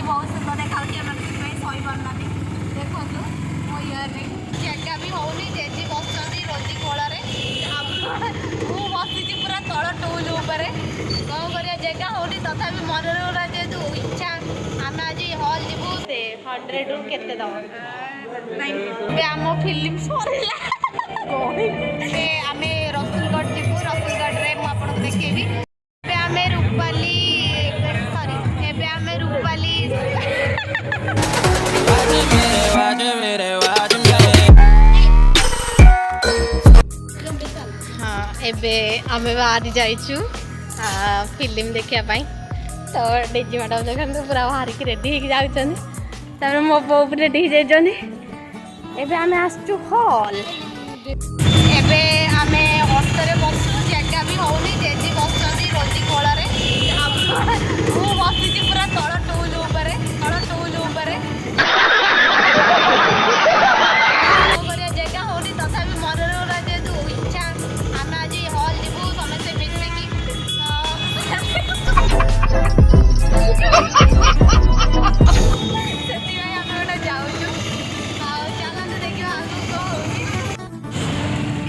बहुत सुंदर देखा सही पारना देखो मो इयरिंग जगह भी होनी जेजी बस रोजी कोल बसी पूरा तल टूल उपर कौन कर जगह होनी तथा मनोरंजन जेहतु इच्छा आम आज हल जीवु से 100 रु केते दम आम फिल्म सरला आम रसुलगढ़ जीवु रसुलगढ़ रे मुझे देखी आम रूपाली सॉरी एबे आम रूपाली हाँ एबे आम बाहर जाइचु फिल्म देखा तो डेजी मैडम देखते पूरा बाहर की रेडी हो जाऊँ मो बो रेडी हो जाए एबे आम आसचु हॉल एबे आम ऑटोरे बसु जगह भी होनी जेजी बस रोजी कोल बसी पूरा तल टूल उपर जगह होनी तथा मनोरंजन जेहतु इच्छा आम आज हल जीवु समस्ते मिसिकी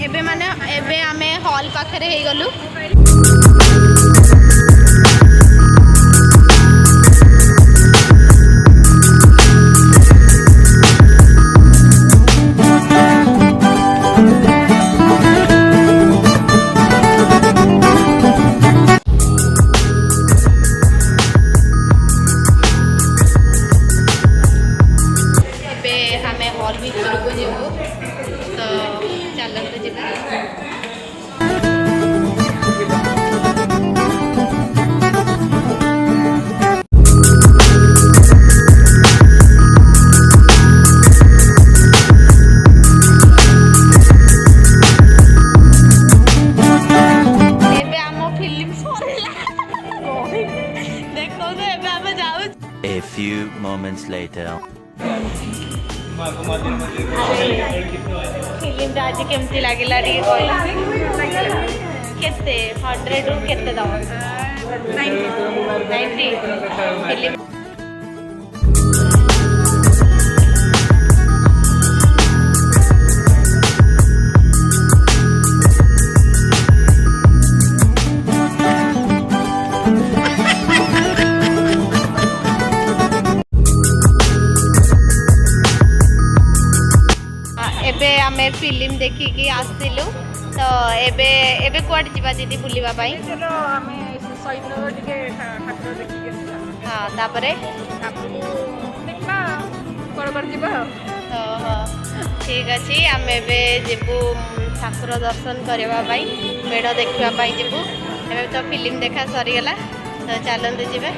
एबे माने एबे आमे हॉल पाखरे हे गलु एबे आमे हॉल भीतर को जेबु तो चलते जीवा A few moments later. Film आज केमती लगिला केते 100 रु केते दम 90 फिल्म एबे आमे फिल्म देखिकी आसिलु तो एबे एबे कुआड जीवा दीदी बुलिबा पई चलो आमे सईनगर टिके ठाकुर देखिके हां तापरे देखबा कोड़ जीवा तो हां ठीक अछि आमे एबे जेबु ठाकुर दर्शन करबा पई मेढ देखबा पई जेबु एबे तो फिल्म देखा सरी गेला तो चलंदे जीवे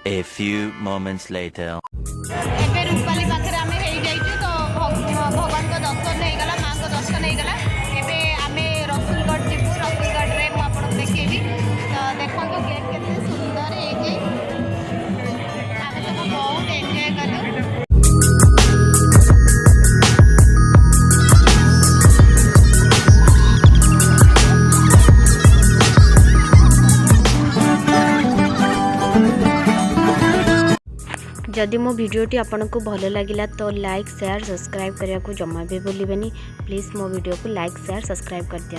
A few moments later. एबे रूपाली पाखरे आमे हेई जाइछु तो भगवान को दर्शन नहीं गला मां को दर्शन नहीं गला एबे आमे रसुलगढ़ जीवु रसुलगढ़ रे मुझे देखी तो देखो गेट केते सुंदर है जे आमे सब बहुत एंजॉय कलु जदि मो भिडियोटी आपको भल लगिला तो लाइक शेयर सब्सक्राइब करने को जमा भी भूलिबेनी प्लीज मो वीडियो को लाइक शेयर सब्सक्राइब कर दिया।